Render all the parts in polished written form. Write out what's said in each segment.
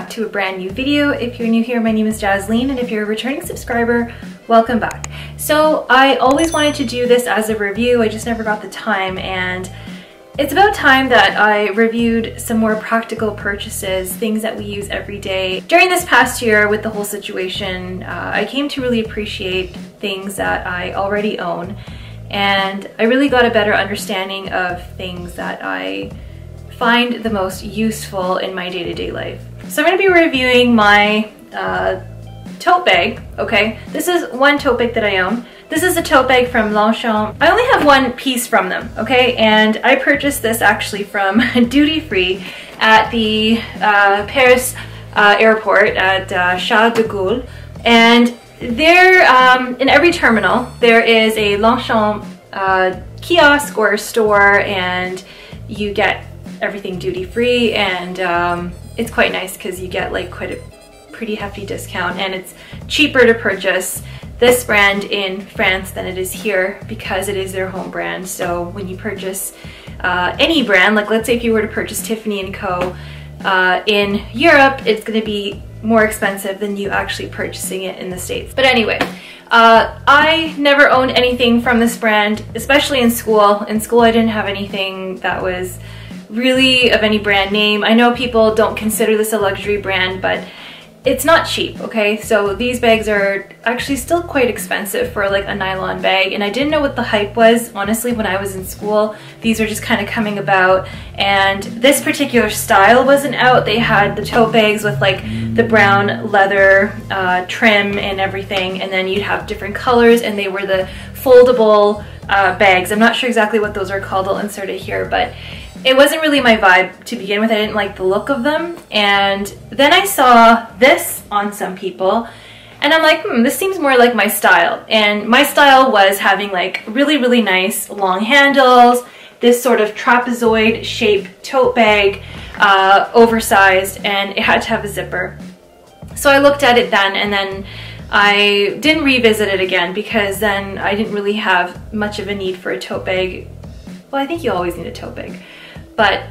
back to a brand new video. If you're new here, my name is Jasleen, and if you're a returning subscriber, welcome back. So I always wanted to do this as a review, I just never got the time, and it's about time that I reviewed some more practical purchases, things that we use every day. During this past year with the whole situation, I came to really appreciate things that I already own, and I really got a better understanding of things that I find the most useful in my day-to-day life. So I'm going to be reviewing my tote bag, okay? This is one tote bag that I own. This is a tote bag from Longchamp. I only have one piece from them, okay? And I purchased this actually from duty free at the Paris airport at Charles de Gaulle. And there, in every terminal, there is a Longchamp kiosk or store, and you get everything duty free, and it's quite nice because you get like quite a pretty hefty discount, and it's cheaper to purchase this brand in France than it is here because it is their home brand. So when you purchase any brand, like let's say if you were to purchase Tiffany & Co. In Europe, it's going to be more expensive than you actually purchasing it in the States. But anyway, I never owned anything from this brand, especially in school. In school I didn't have anything that was really of any brand name. I know people don't consider this a luxury brand, but it's not cheap, okay? So these bags are actually still quite expensive for like a nylon bag, and I didn't know what the hype was, honestly, when I was in school. These were just kind of coming about, and this particular style wasn't out. They had the tote bags with like the brown leather trim and everything, and then you'd have different colors, and they were the foldable bags. I'm not sure exactly what those are called, I'll insert it here, but it wasn't really my vibe to begin with. I didn't like the look of them. And then I saw this on some people, and I'm like, this seems more like my style. And my style was having like really, really nice long handles, this sort of trapezoid shaped tote bag, oversized, and it had to have a zipper. So I looked at it then, and then I didn't revisit it again because then I didn't really have much of a need for a tote bag. Well, I think you always need a tote bag, but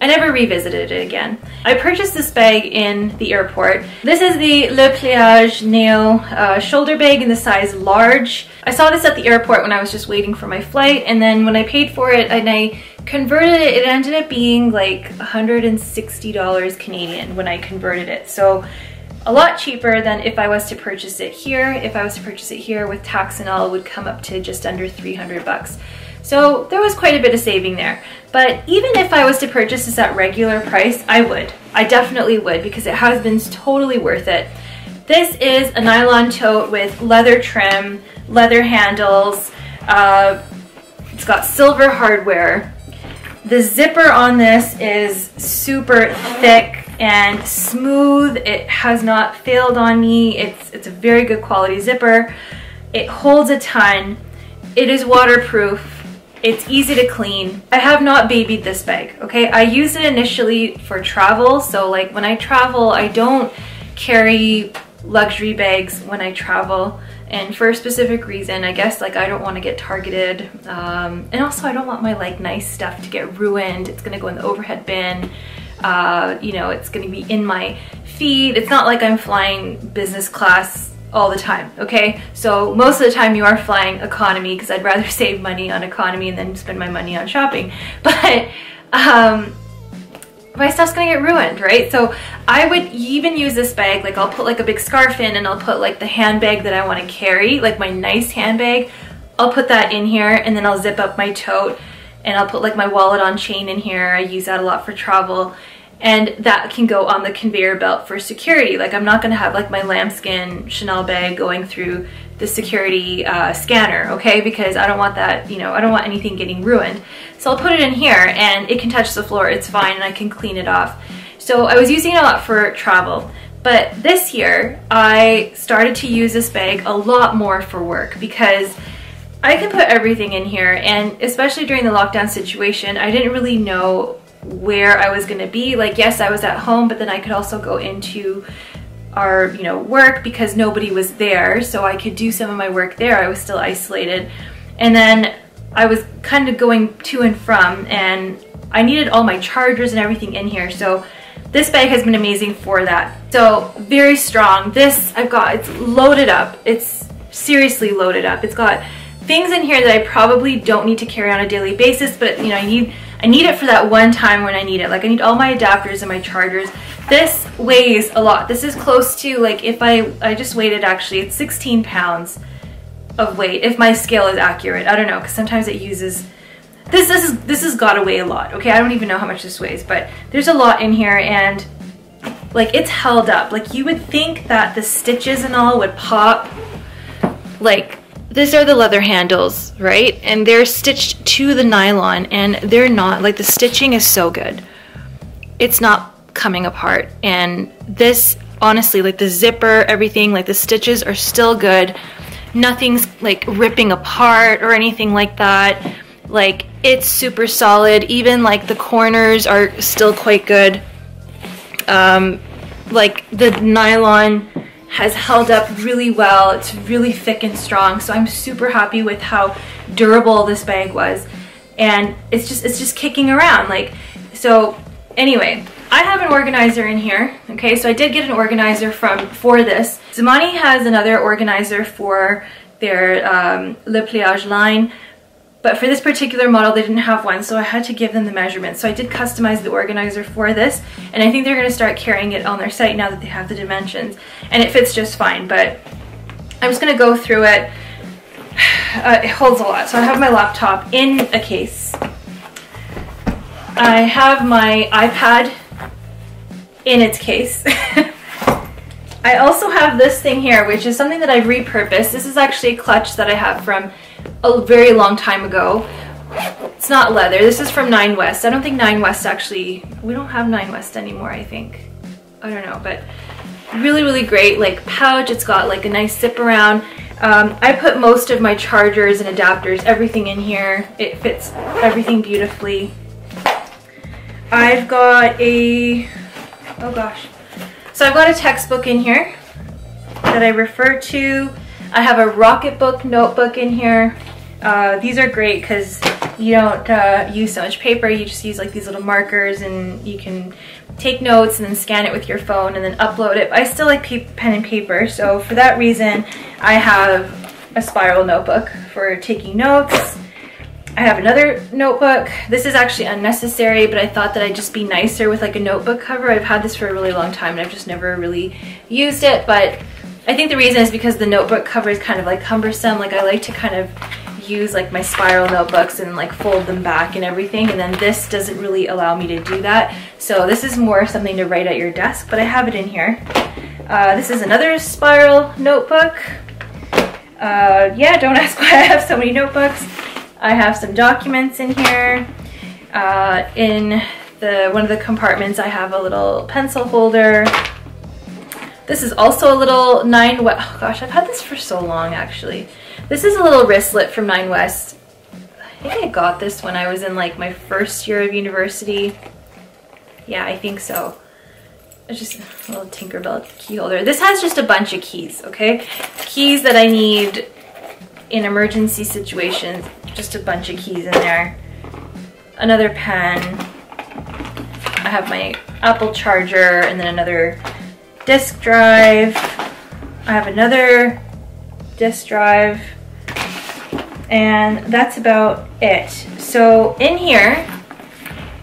I never revisited it again. I purchased this bag in the airport. This is the Le Pliage Neo shoulder bag in the size large. I saw this at the airport when I was just waiting for my flight, and then when I paid for it and I converted it, it ended up being like $160 Canadian when I converted it. So a lot cheaper than if I was to purchase it here. If I was to purchase it here with tax and all, it would come up to just under 300 bucks. So there was quite a bit of saving there. But even if I was to purchase this at regular price, I would. I definitely would, because it has been totally worth it. This is a nylon tote with leather trim, leather handles. It's got silver hardware. The zipper on this is super thick and smooth. It has not failed on me. It's a very good quality zipper. It holds a ton. It is waterproof. It's easy to clean. I have not babied this bag, okay? I use it initially for travel, so like when I travel, I don't carry luxury bags when I travel, and for a specific reason. I guess like I don't want to get targeted, and also I don't want my like nice stuff to get ruined. It's gonna go in the overhead bin. You know, it's gonna be in my feed. It's not like I'm flying business class all the time, okay? So most of the time you are flying economy, because I'd rather save money on economy and then spend my money on shopping. But my stuff's gonna get ruined, right? So I would even use this bag, like I'll put like a big scarf in, and I'll put like the handbag that I want to carry, like my nice handbag. I'll put that in here, and then I'll zip up my tote, and I'll put like my wallet on chain in here. I use that a lot for travel. And that can go on the conveyor belt for security. Like I'm not gonna have like my lambskin Chanel bag going through the security scanner, okay? Because I don't want that, you know, I don't want anything getting ruined. So I'll put it in here, and it can touch the floor, it's fine, and I can clean it off. So I was using it a lot for travel. But this year, I started to use this bag a lot more for work, because I can put everything in here, and especially during the lockdown situation, I didn't really know where I was gonna be. Like, yes, I was at home, but then I could also go into our, you know, work because nobody was there, so I could do some of my work there. I was still isolated, and then I was kind of going to and from, and I needed all my chargers and everything in here. So this bag has been amazing for that. So very strong. This it's loaded up. It's seriously loaded up. It's got things in here that I probably don't need to carry on a daily basis, but you know, I need it for that one time when I need it. Like I need all my adapters and my chargers. This weighs a lot. This is close to, like, if I just weighed it, actually, it's 16 pounds of weight, if my scale is accurate. I don't know, because sometimes it uses, this has got to weigh a lot, okay? I don't even know how much this weighs, but there's a lot in here, and like it's held up. Like you would think that the stitches and all would pop. Like, these are the leather handles, right? And they're stitched to the nylon, and they're not. Like, the stitching is so good. It's not coming apart. And this, honestly, like the zipper, everything, like the stitches are still good. Nothing's like ripping apart or anything like that. Like, it's super solid. Even like the corners are still quite good. Like the nylon has held up really well. It's really thick and strong, so I'm super happy with how durable this bag was. And it's just kicking around. Like, so anyway, I have an organizer in here. Okay, so I did get an organizer for this. Zoomoni has another organizer for their Le Pliage line, but for this particular model they didn't have one, so I had to give them the measurements. So I did customize the organizer for this, and I think they're going to start carrying it on their site now that they have the dimensions, and it fits just fine. But I'm just going to go through it. It holds a lot. So I have my laptop in a case. I have my iPad in its case. I also have this thing here, which is something that I've repurposed. This is actually a clutch that I have from a very long time ago. It's not leather. This is from Nine West. I don't think Nine West actually, we don't have Nine West anymore, I think. I don't know, but really, really great, like, pouch. It's got like a nice zip around. I put most of my chargers and adapters, everything in here. It fits everything beautifully. I've got a, oh gosh. So I've got a textbook in here that I refer to. I have a Rocketbook notebook in here. These are great because you don't use so much paper. You just use like these little markers, and you can take notes and then scan it with your phone and then upload it. I still like pen and paper, so for that reason I have a spiral notebook for taking notes. I have another notebook. This is actually unnecessary, but I thought that I'd just be nicer with like a notebook cover. I've had this for a really long time and I've just never really used it, but I think the reason is because the notebook cover is kind of like cumbersome. Like, I like to kind of use like my spiral notebooks and like fold them back and everything, and then this doesn't really allow me to do that. So this is more something to write at your desk, but I have it in here. This is another spiral notebook. Yeah, don't ask why I have so many notebooks. I have some documents in here. In one of the compartments I have a little pencil holder. This is also a little Nine West. Oh gosh, I've had this for so long actually. This is a little wristlet from Nine West. I think I got this when I was in like my first year of university. Yeah, I think so. It's just a little Tinkerbell key holder. This has just a bunch of keys, okay? Keys that I need in emergency situations. Just a bunch of keys in there. Another pen. I have my Apple charger, and then another disk drive. I have another disk drive, and that's about it. So in here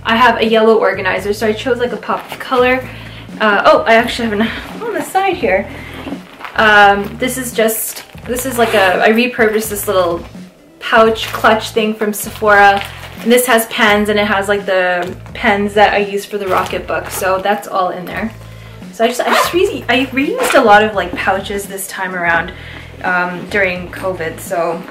I have a yellow organizer, so I chose like a pop of color. Oh, I actually have on the side here. This is like I repurposed this little pouch clutch thing from Sephora, and this has pens, and it has like the pens that I use for the Rocketbook, so that's all in there. So I reused a lot of like pouches this time around during COVID, so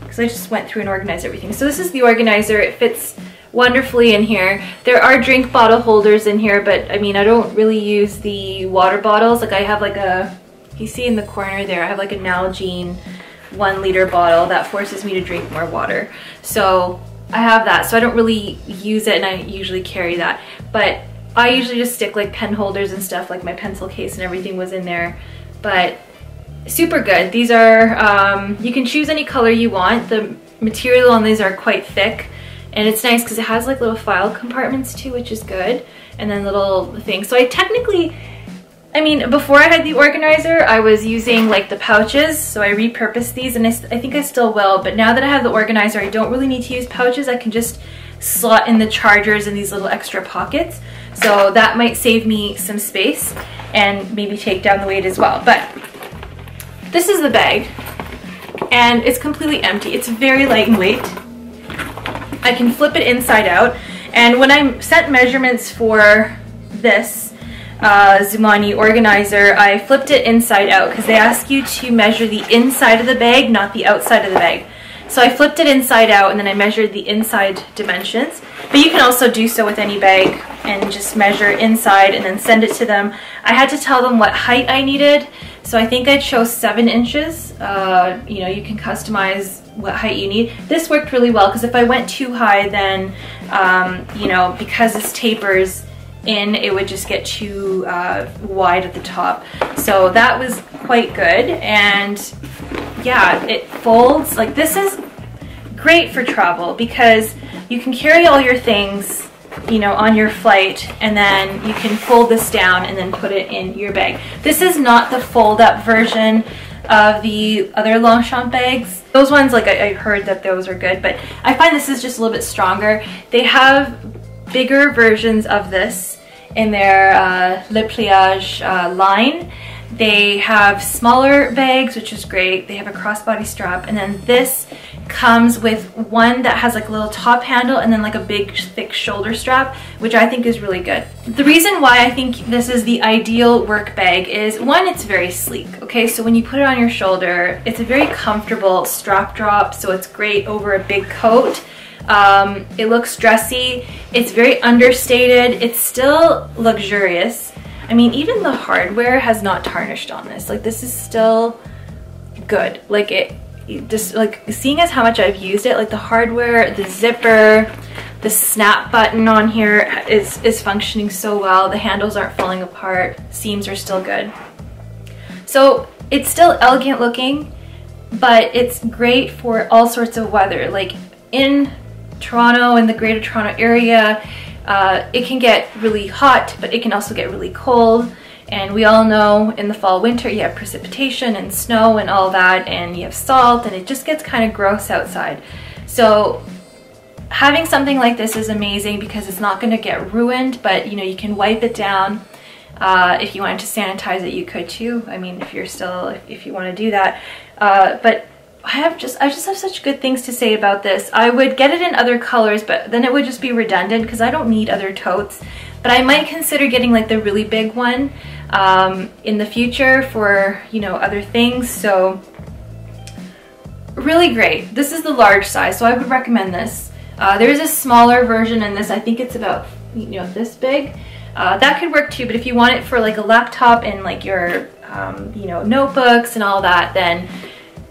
because I just went through and organized everything. So this is the organizer. It fits wonderfully in here. There are drink bottle holders in here, but I mean, I don't really use the water bottles. Like, I have like a, you see in the corner there, I have like a Nalgene 1 liter bottle that forces me to drink more water. So I have that, so I don't really use it, and I usually carry that. But I usually just stick like pen holders and stuff, like my pencil case and everything was in there. But super good. These are, you can choose any color you want. The material on these are quite thick, and it's nice because it has like little file compartments too, which is good. and then little things. So I technically, I mean, before I had the organizer, I was using like the pouches, so I repurposed these, and I think I still will, but now that I have the organizer, I don't really need to use pouches. I can just slot in the chargers in these little extra pockets, so that might save me some space and maybe take down the weight as well. But this is the bag, and it's completely empty. It's very light and weight. I can flip it inside out, and when I set measurements for this Zoomoni organizer, I flipped it inside out because they ask you to measure the inside of the bag, not the outside of the bag. So I flipped it inside out, and then I measured the inside dimensions. But you can also do so with any bag and just measure inside and then send it to them. I had to tell them what height I needed, so I think I chose 7 inches. You know, you can customize what height you need. This worked really well because if I went too high, then you know, because this tapers in, it would just get too wide at the top. So that was quite good, and yeah, it folds. Like, this is great for travel because you can carry all your things, you know, on your flight, and then you can fold this down and then put it in your bag. This is not the fold-up version of the other Longchamp bags. Those ones, like, I heard that those are good, but I find this is just a little bit stronger. They have bigger versions of this in their Le Pliage line. They have smaller bags, which is great. They have a crossbody strap, and then this comes with one that has like a little top handle and then like a big thick shoulder strap, which I think is really good. The reason why I think this is the ideal work bag is, one, it's very sleek. Okay, so when you put it on your shoulder, it's a very comfortable strap drop, so it's great over a big coat. It looks dressy, it's very understated, it's still luxurious. I mean, even the hardware has not tarnished on this. Like, this is still good. Like, it just, like, seeing as how much I've used it, like the hardware, the zipper, the snap button on here is functioning so well. The handles aren't falling apart, seams are still good. So it's still elegant looking, but it's great for all sorts of weather. Like in Toronto, in the Greater Toronto area, it can get really hot, but it can also get really cold. And we all know in the fall, winter, you have precipitation and snow and all that, and you have salt, and it just gets kind of gross outside. So having something like this is amazing because it's not going to get ruined, but you know, you can wipe it down. If you wanted to sanitize it, you could too. I mean, if you want to do that. But I just have such good things to say about this. I would get it in other colors, but then it would just be redundant because I don't need other totes. But I might consider getting like the really big one in the future for, you know, other things. So really great. This is the large size, so I would recommend this. There's a smaller version in this. I think it's about, you know, this big. That could work too, but if you want it for like a laptop and like your, you know, notebooks and all that, then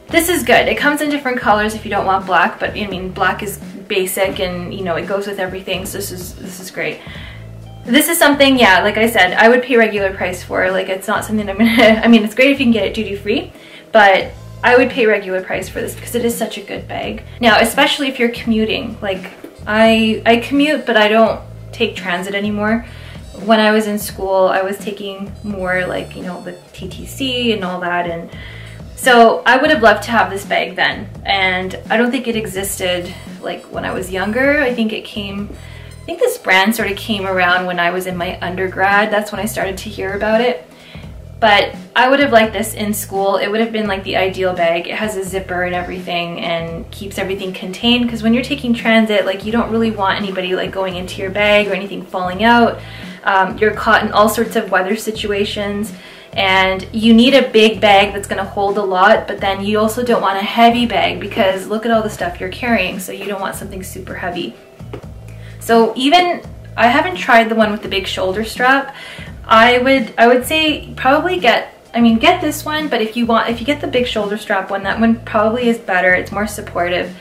this is good. It comes in different colors if you don't want black, but I mean, black is basic and, you know, it goes with everything, so this is great. This is something, yeah, like I said, I would pay regular price for. Like, it's not something I'm gonna, I mean, it's great if you can get it duty free, but I would pay regular price for this because it is such a good bag. Now, especially if you're commuting. Like, I commute, but I don't take transit anymore. When I was in school, I was taking more like, you know, the TTC and all that, and so I would have loved to have this bag then. And I don't think it existed like when I was younger. I think this brand sort of came around when I was in my undergrad. That's when I started to hear about it. But I would have liked this in school. It would have been like the ideal bag. It has a zipper and everything and keeps everything contained, because when you're taking transit, like, you don't really want anybody like going into your bag or anything falling out. You're caught in all sorts of weather situations, and you need a big bag that's going to hold a lot, but then you also don't want a heavy bag because look at all the stuff you're carrying, so you don't want something super heavy. So even, I haven't tried the one with the big shoulder strap. I would say probably get this one, but if you get the big shoulder strap one, that one probably is better. It's more supportive.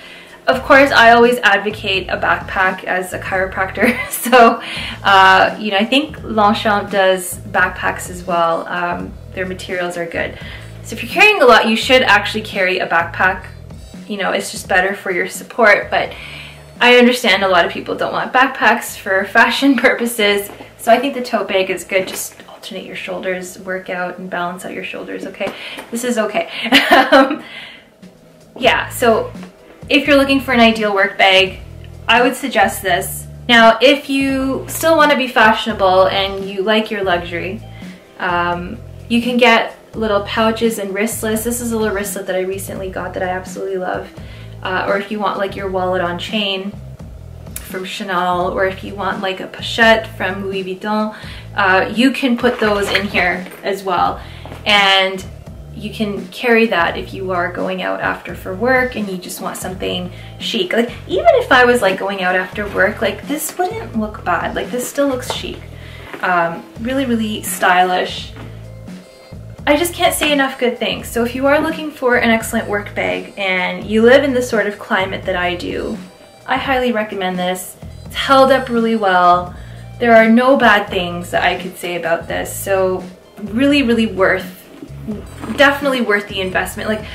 Of course, I always advocate a backpack as a chiropractor. So, you know, I think Longchamp does backpacks as well. Their materials are good. So if you're carrying a lot, you should actually carry a backpack. You know, it's just better for your support. But I understand a lot of people don't want backpacks for fashion purposes, so I think the tote bag is good. Just alternate your shoulders, work out and balance out your shoulders, okay? This is okay. Yeah, so if you're looking for an ideal work bag, I would suggest this. Now, if you still want to be fashionable and you like your luxury, you can get little pouches and wristlets. This is a little wristlet that I recently got that I absolutely love. Or if you want like your wallet on chain from Chanel, or if you want like a pochette from Louis Vuitton, you can put those in here as well. And you can carry that if you are going out after for work and you just want something chic. Like even if I was like going out after work, like this wouldn't look bad. Like this still looks chic. Really, really stylish. I just can't say enough good things. So if you are looking for an excellent work bag and you live in the sort of climate that I do, I highly recommend this. It's held up really well. There are no bad things that I could say about this. So really, really definitely worth the investment. Like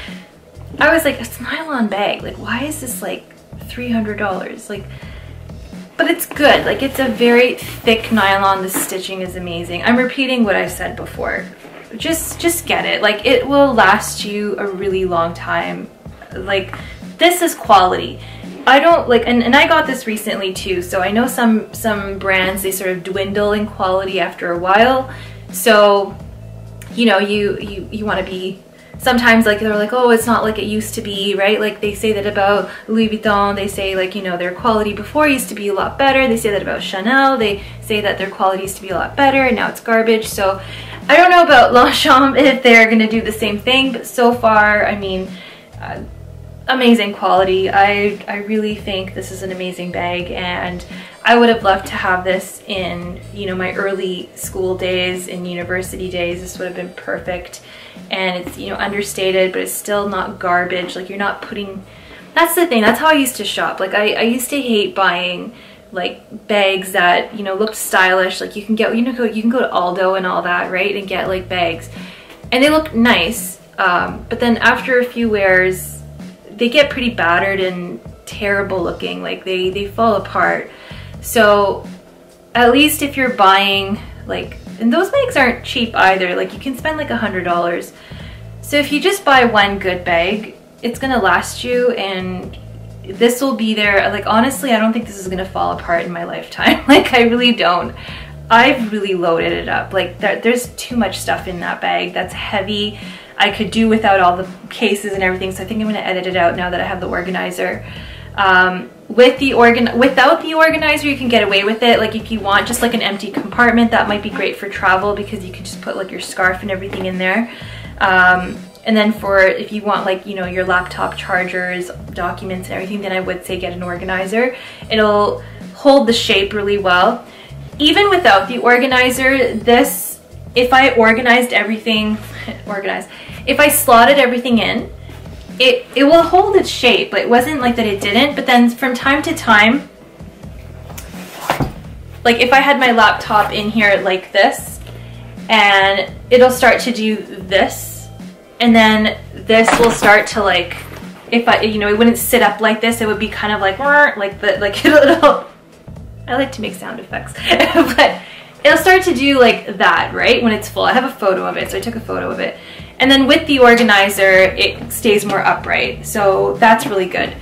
I was like, it's a nylon bag. Like why is this like $300? Like, but it's good. Like it's a very thick nylon. The stitching is amazing. I'm repeating what I said before. Just get it. Like it will last you a really long time. Like this is quality. I don't like, and I got this recently too, so I know some brands, they sort of dwindle in quality after a while. So you know, you want to be, sometimes like they're like, oh, it's not like it used to be, right? Like they say that about Louis Vuitton. They say like, you know, their quality before used to be a lot better. They say that about Chanel. They say that their quality used to be a lot better and now it's garbage. So I don't know about Longchamp if they're going to do the same thing, but so far, I mean, amazing quality. I really think this is an amazing bag, and I would have loved to have this in, you know, my early school days and university days. This would have been perfect. And it's, you know, understated, but it's still not garbage. Like you're not putting, that's the thing. That's how I used to shop. Like I used to hate buying like bags that, you know, looked stylish. Like you can get, you can go to Aldo and all that, right? And get like bags and they look nice. But then after a few wears, they get pretty battered and terrible looking. Like they fall apart. So at least if you're buying like, and those bags aren't cheap either. Like you can spend like $100. So if you just buy one good bag, it's gonna last you, and this will be there. Like honestly, I don't think this is gonna fall apart in my lifetime. Like I really don't. I've really loaded it up. Like there's too much stuff in that bag. That's heavy. I could do without all the cases and everything. So I think I'm gonna edit it out now that I have the organizer. Without the organizer, you can get away with it. Like if you want just like an empty compartment, that might be great for travel because you can just put like your scarf and everything in there. And then for if you want like, you know, your laptop chargers, documents and everything, then I would say get an organizer. It'll hold the shape really well. Even without the organizer, this, if I organized everything, if I slotted everything in, it will hold its shape. It wasn't like that it didn't, but then from time to time, like if I had my laptop in here like this, and it'll start to do this, and then this will start to like, if I, you know, it wouldn't sit up like this, it would be kind of like it'll, I like to make sound effects, but it'll start to do like that, right? When it's full. I have a photo of it, so I took a photo of it. And then with the organizer, it stays more upright. So that's really good.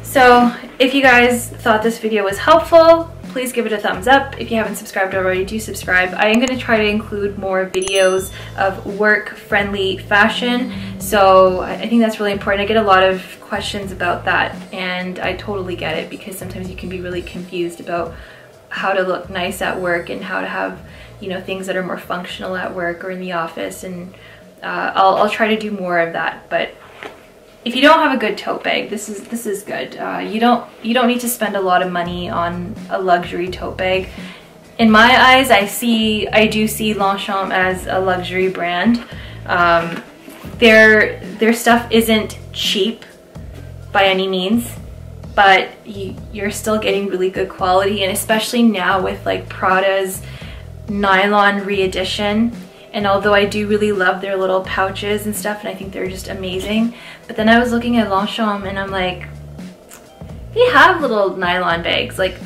So if you guys thought this video was helpful, please give it a thumbs up. If you haven't subscribed already, do subscribe. I am going to try to include more videos of work-friendly fashion. So I think that's really important. I get a lot of questions about that, and I totally get it because sometimes you can be really confused about how to look nice at work and how to have, you know, things that are more functional at work or in the office. And I'll try to do more of that. But if you don't have a good tote bag, this is good. You don't need to spend a lot of money on a luxury tote bag. In my eyes, I do see Longchamp as a luxury brand. Their stuff isn't cheap by any means, but you're still getting really good quality, and especially now with like Prada's nylon re-edition. And although I do really love their little pouches and stuff, and I think they're just amazing, but then I was looking at Longchamp and I'm like, they have little nylon bags. Like,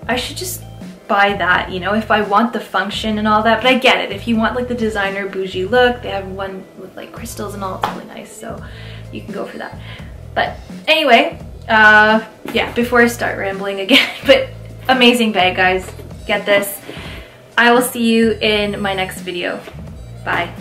I should just buy that, you know, if I want the function and all that. But I get it, if you want like the designer bougie look, they have one with like crystals and all. It's really nice, so you can go for that. But anyway, yeah, before I start rambling again, but amazing bag, guys. Get this. I will see you in my next video. Bye.